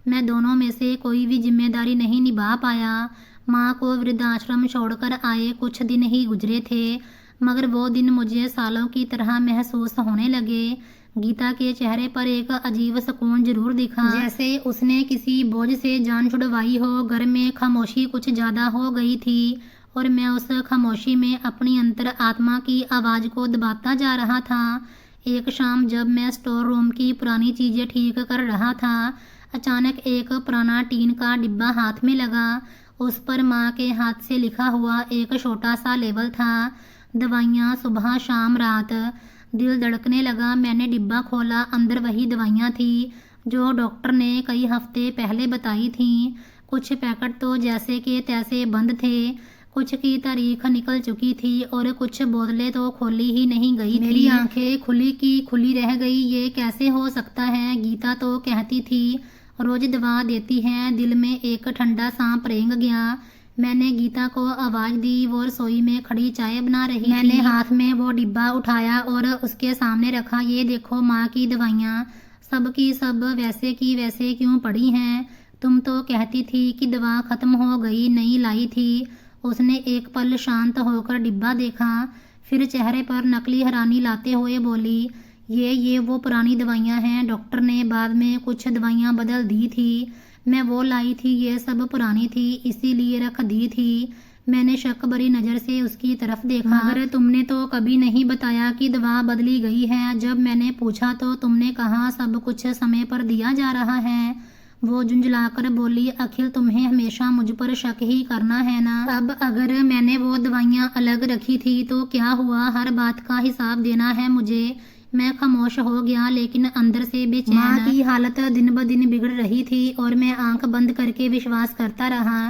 मैं दोनों में से कोई भी जिम्मेदारी नहीं निभा पाया। माँ को वृद्धाश्रम छोड़कर आए कुछ दिन ही गुजरे थे मगर वो दिन मुझे सालों की तरह महसूस होने लगे। गीता के चेहरे पर एक अजीब सुकून जरूर दिखा, जैसे उसने किसी बोझ से जान छुड़वाई हो। घर में खामोशी कुछ ज़्यादा हो गई थी और मैं उस खामोशी में अपनी अंतर आत्मा की आवाज़ को दबाता जा रहा था। एक शाम जब मैं स्टोर रूम की पुरानी चीज़ें ठीक कर रहा था, अचानक एक पुराना टीन का डिब्बा हाथ में लगा। उस पर माँ के हाथ से लिखा हुआ एक छोटा सा लेबल था, दवाइयाँ सुबह शाम रात। दिल धड़कने लगा। मैंने डिब्बा खोला, अंदर वही दवाइयाँ थी जो डॉक्टर ने कई हफ्ते पहले बताई थीं। कुछ पैकेट तो जैसे के तैसे बंद थे, कुछ की तारीख निकल चुकी थी और कुछ बोतलें तो खोली ही नहीं गई। मेरी आंखें खुली की खुली रह गई। ये कैसे हो सकता है? गीता तो कहती थी रोज दवा देती हैं। दिल में एक ठंडा सांप रेंग गया। मैंने गीता को आवाज़ दी, वो रसोई में खड़ी चाय बना रही। मैंने हाथ में वो डिब्बा उठाया और उसके सामने रखा। ये देखो माँ की दवाइयाँ, सब की सब वैसे की वैसे क्यों पड़ी हैं? तुम तो कहती थी कि दवा ख़त्म हो गई, नहीं लाई थी। उसने एक पल शांत होकर डिब्बा देखा, फिर चेहरे पर नकली हैरानी लाते हुए बोली, ये वो पुरानी दवाइयाँ हैं। डॉक्टर ने बाद में कुछ दवाइयाँ बदल दी थी, मैं वो लाई थी, ये सब पुरानी थी इसीलिए रख दी थी। मैंने शक भरी नज़र से उसकी तरफ देखा। मगर तुमने तो कभी नहीं बताया कि दवा बदली गई है। जब मैंने पूछा तो तुमने कहा सब कुछ समय पर दिया जा रहा है। वो झुंझलाकर बोली, अखिल तुम्हें हमेशा मुझ पर शक ही करना है ना। अब अगर मैंने वो दवाइयाँ अलग रखी थी तो क्या हुआ? हर बात का हिसाब देना है मुझे। मैं खामोश हो गया लेकिन अंदर से बेचैन। माँ की हालत दिन ब दिन बिगड़ रही थी और मैं आंख बंद करके विश्वास करता रहा।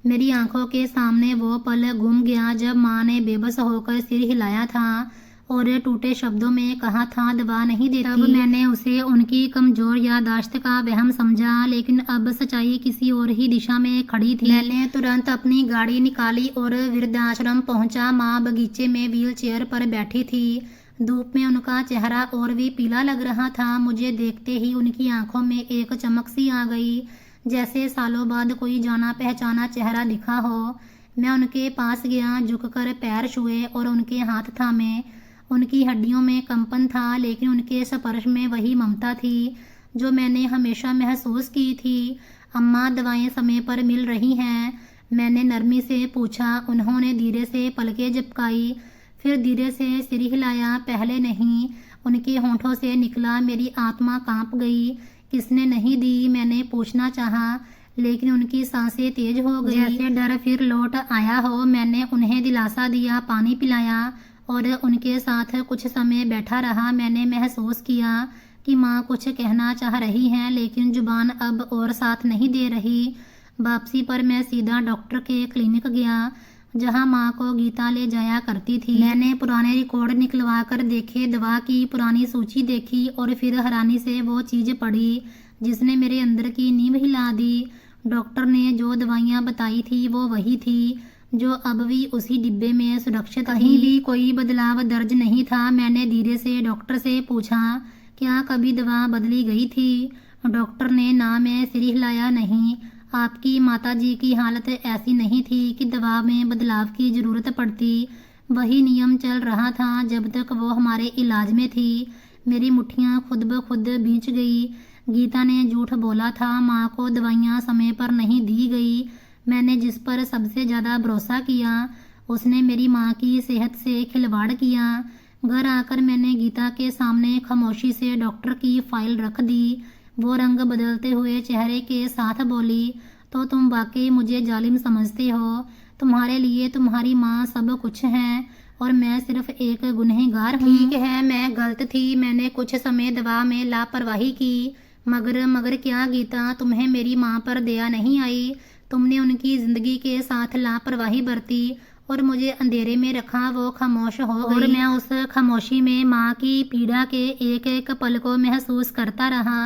मेरी आंखों के सामने वो पल घूम गया जब माँ ने बेबस होकर सिर हिलाया था और टूटे शब्दों में कहा था दवा नहीं देती। तब मैंने उसे उनकी कमजोर याददाश्त का वहम समझा, लेकिन अब सच्चाई किसी और ही दिशा में खड़ी थी। मैंने तुरंत अपनी गाड़ी निकाली और वृद्धाश्रम पहुंचा। माँ बगीचे में व्हील चेयर पर बैठी थी। धूप में उनका चेहरा और भी पीला लग रहा था। मुझे देखते ही उनकी आंखों में एक चमक सी आ गई, जैसे सालों बाद कोई जाना पहचाना चेहरा दिखा हो। मैं उनके पास गया, झुककर पैर छुए और उनके हाथ थामे। उनकी हड्डियों में कंपन था लेकिन उनके स्पर्श में वही ममता थी जो मैंने हमेशा महसूस की थी। अम्मा दवाएं समय पर मिल रही हैं? मैंने नरमी से पूछा। उन्होंने धीरे से पलकें झपकाई, फिर धीरे से सिर हिलाया। पहले नहीं, उनके होंठों से निकला। मेरी आत्मा कांप गई। किसने नहीं दी? मैंने पूछना चाहा लेकिन उनकी सांसें तेज हो गई, जैसे डर फिर लौट आया हो। मैंने उन्हें दिलासा दिया, पानी पिलाया और उनके साथ कुछ समय बैठा रहा। मैंने महसूस किया कि माँ कुछ कहना चाह रही हैं लेकिन जुबान अब और साथ नहीं दे रही। वापसी पर मैं सीधा डॉक्टर के क्लिनिक गया जहाँ माँ को गीता ले जाया करती थी। मैंने पुराने रिकॉर्ड निकलवा कर देखे, दवा की पुरानी सूची देखी और फिर हैरानी से वो चीज़ पढ़ी जिसने मेरे अंदर की नींव हिला दी। डॉक्टर ने जो दवाइयाँ बताई थी वो वही थी जो अब भी उसी डिब्बे में सुरक्षित थी। कहीं भी कोई बदलाव दर्ज नहीं था। मैंने धीरे से डॉक्टर से पूछा, क्या कभी दवा बदली गई थी? डॉक्टर ने ना में सिर हिलाया। नहीं, आपकी माताजी की हालत ऐसी नहीं थी कि दवा में बदलाव की ज़रूरत पड़ती। वही नियम चल रहा था जब तक वो हमारे इलाज में थी। मेरी मुट्ठियाँ खुद ब खुद भींच गई। गीता ने झूठ बोला था। माँ को दवाइयाँ समय पर नहीं दी गई। मैंने जिस पर सबसे ज़्यादा भरोसा किया उसने मेरी माँ की सेहत से खिलवाड़ किया। घर आकर मैंने गीता के सामने खामोशी से डॉक्टर की फाइल रख दी। वो रंग बदलते हुए चेहरे के साथ बोली, तो तुम वाकई मुझे जालिम समझते हो। तुम्हारे लिए तुम्हारी माँ सब कुछ है और मैं सिर्फ एक गुनहगार हूँ। ठीक है, मैं गलत थी। मैंने कुछ समय दवा में लापरवाही की। मगर क्या गीता, तुम्हें मेरी माँ पर दया नहीं आई? तुमने उनकी ज़िंदगी के साथ लापरवाही बरती और मुझे अंधेरे में रखा। वो खामोश हो गई और मैं उस खामोशी में माँ की पीड़ा के एक एक पल को महसूस करता रहा।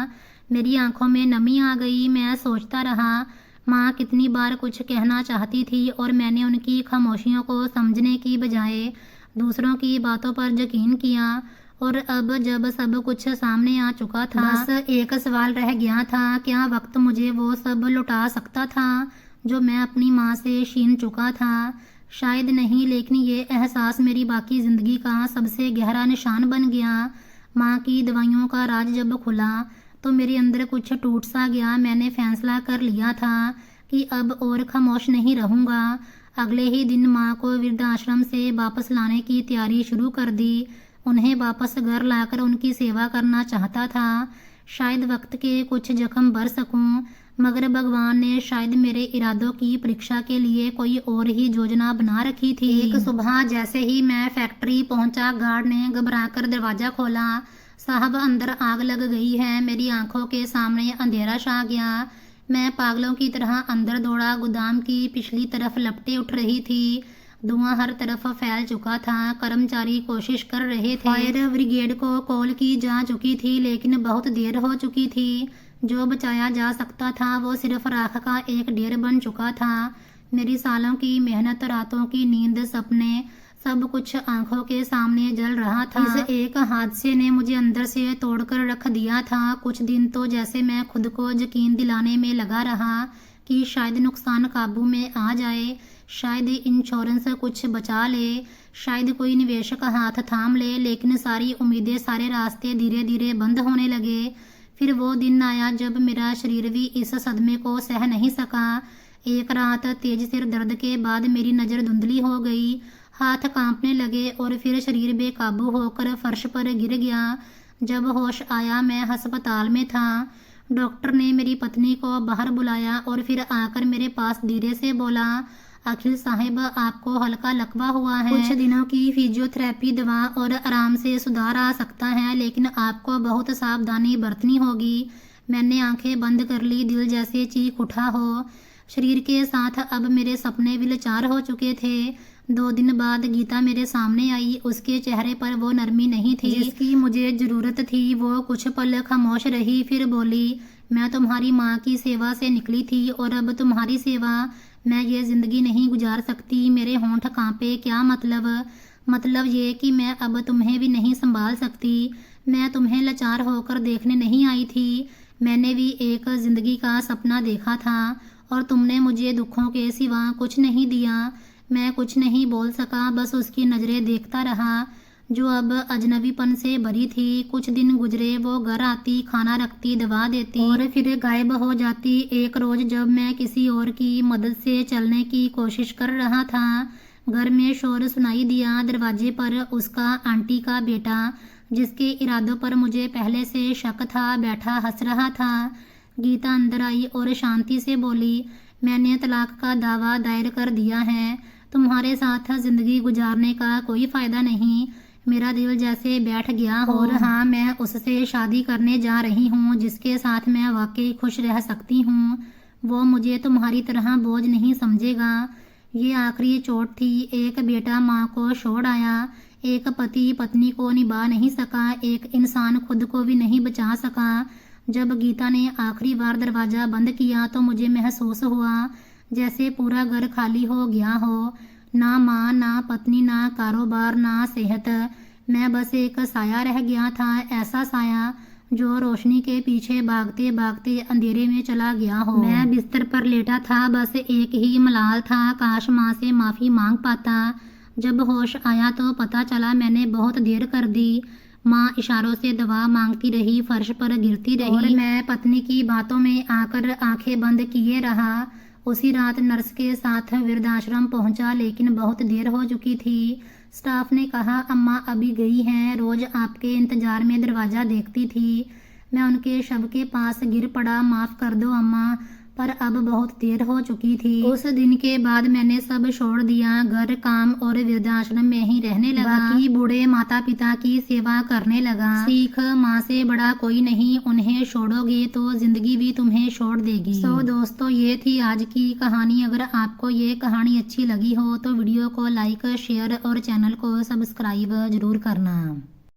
मेरी आंखों में नमी आ गई। मैं सोचता रहा, माँ कितनी बार कुछ कहना चाहती थी और मैंने उनकी खामोशियों को समझने की बजाय दूसरों की बातों पर यकीन किया। और अब जब सब कुछ सामने आ चुका था, बस एक सवाल रह गया था, क्या वक्त मुझे वो सब लौटा सकता था जो मैं अपनी माँ से छीन चुका था? शायद नहीं, लेकिन ये एहसास मेरी बाकी ज़िंदगी का सबसे गहरा निशान बन गया। माँ की दवाइयों का राज जब खुला तो मेरे अंदर कुछ टूट सा गया। मैंने फैसला कर लिया था कि अब और खामोश नहीं रहूँगा। अगले ही दिन माँ को वृद्धाश्रम से वापस लाने की तैयारी शुरू कर दी। उन्हें वापस घर लाकर उनकी सेवा करना चाहता था। शायद वक्त के कुछ जख्म भर सकूं, मगर भगवान ने शायद मेरे इरादों की परीक्षा के लिए कोई और ही योजना बना रखी थी। एक सुबह जैसे ही मैं फैक्ट्री पहुंचा, गार्ड ने घबराकर दरवाज़ा खोला। साहब, अंदर आग लग गई है। मेरी आंखों के सामने अंधेरा छा गया। मैं पागलों की तरह अंदर दौड़ा। गोदाम की पिछली तरफ लपटें उठ रही थी। धुआं हर तरफ फैल चुका था। कर्मचारी कोशिश कर रहे थे। फायर ब्रिगेड को कॉल की जा चुकी थी, लेकिन बहुत देर हो चुकी थी। जो बचाया जा सकता था वो सिर्फ राख का एक ढेर बन चुका था। मेरी सालों की मेहनत, रातों की नींद, सपने, सब कुछ आंखों के सामने जल रहा था। इस एक हादसे ने मुझे अंदर से तोड़कर रख दिया था। कुछ दिन तो जैसे मैं खुद को यकीन दिलाने में लगा रहा कि शायद नुकसान काबू में आ जाए, शायद इंश्योरेंस कुछ बचा ले, शायद कोई निवेशक हाथ थाम ले। लेकिन सारी उम्मीदें, सारे रास्ते धीरे धीरे बंद होने लगे। फिर वो दिन आया जब मेरा शरीर भी इस सदमे को सह नहीं सका। एक रात तेज सिर दर्द के बाद मेरी नज़र धुंधली हो गई। हाथ कांपने लगे और फिर शरीर बेकाबू होकर फर्श पर गिर गया। जब होश आया मैं अस्पताल में था। डॉक्टर ने मेरी पत्नी को बाहर बुलाया और फिर आकर मेरे पास धीरे से बोला, अखिल साहिब, आपको हल्का लकवा हुआ है। कुछ दिनों की फिजियोथेरेपी, दवा और आराम से सुधार आ सकता है, लेकिन आपको बहुत सावधानी बरतनी होगी। मैंने आंखें बंद कर ली। दिल जैसे चीख उठा हो। शरीर के साथ अब मेरे सपने विलचार हो चुके थे। 2 दिन बाद गीता मेरे सामने आई। उसके चेहरे पर वो नरमी नहीं थी जिसकी मुझे ज़रूरत थी। वो कुछ पल खामोश रही, फिर बोली, मैं तुम्हारी माँ की सेवा से निकली थी और अब तुम्हारी सेवा। मैं ये ज़िंदगी नहीं गुजार सकती। मेरे होंठ कांपे। क्या मतलब ये कि मैं अब तुम्हें भी नहीं संभाल सकती। मैं तुम्हें लाचार होकर देखने नहीं आई थी। मैंने भी एक ज़िंदगी का सपना देखा था और तुमने मुझे दुखों के सिवा कुछ नहीं दिया। मैं कुछ नहीं बोल सका, बस उसकी नज़रें देखता रहा जो अब अजनबीपन से भरी थी। कुछ दिन गुजरे। वो घर आती, खाना रखती, दवा देती और फिर गायब हो जाती। एक रोज़ जब मैं किसी और की मदद से चलने की कोशिश कर रहा था, घर में शोर सुनाई दिया। दरवाजे पर उसका आंटी का बेटा, जिसके इरादों पर मुझे पहले से शक था, बैठा हंस रहा था। गीता अंदर आई और शांति से बोली, मैंने तलाक का दावा दायर कर दिया है। तुम्हारे साथ ज़िंदगी गुजारने का कोई फ़ायदा नहीं। मेरा दिल जैसे बैठ गया हो। और हाँ, मैं उससे शादी करने जा रही हूँ जिसके साथ मैं वाकई खुश रह सकती हूँ। वो मुझे तुम्हारी तरह बोझ नहीं समझेगा। ये आखिरी चोट थी। एक बेटा माँ को छोड़ आया, एक पति पत्नी को निभा नहीं सका, एक इंसान खुद को भी नहीं बचा सका। जब गीता ने आखिरी बार दरवाज़ा बंद किया तो मुझे महसूस हुआ जैसे पूरा घर खाली हो गया हो। ना माँ, ना पत्नी, ना कारोबार, ना सेहत। मैं बस एक साया रह गया था, ऐसा साया जो रोशनी के पीछे भागते भागते अंधेरे में चला गया हो। मैं बिस्तर पर लेटा था, बस एक ही मलाल था, काश माँ से माफ़ी मांग पाता। जब होश आया तो पता चला मैंने बहुत देर कर दी। माँ इशारों से दवा मांगती रही, फर्श पर गिरती रही और मैं पत्नी की बातों में आकर आंखें बंद किए रहा। उसी रात नर्स के साथ वृद्धाश्रम पहुंचा, लेकिन बहुत देर हो चुकी थी। स्टाफ ने कहा अम्मा अभी गई हैं, रोज आपके इंतजार में दरवाज़ा देखती थी। मैं उनके शव के पास गिर पड़ा, माफ़ कर दो अम्मा, पर अब बहुत देर हो चुकी थी। उस दिन के बाद मैंने सब छोड़ दिया, घर, काम और वृद्धाश्रम में ही रहने लगा। बाकी बूढ़े माता पिता की सेवा करने लगा। सीख, माँ से बड़ा कोई नहीं, उन्हें छोड़ोगे तो जिंदगी भी तुम्हें छोड़ देगी। तो दोस्तों, ये थी आज की कहानी। अगर आपको ये कहानी अच्छी लगी हो तो वीडियो को लाइक, शेयर और चैनल को सब्सक्राइब जरूर करना।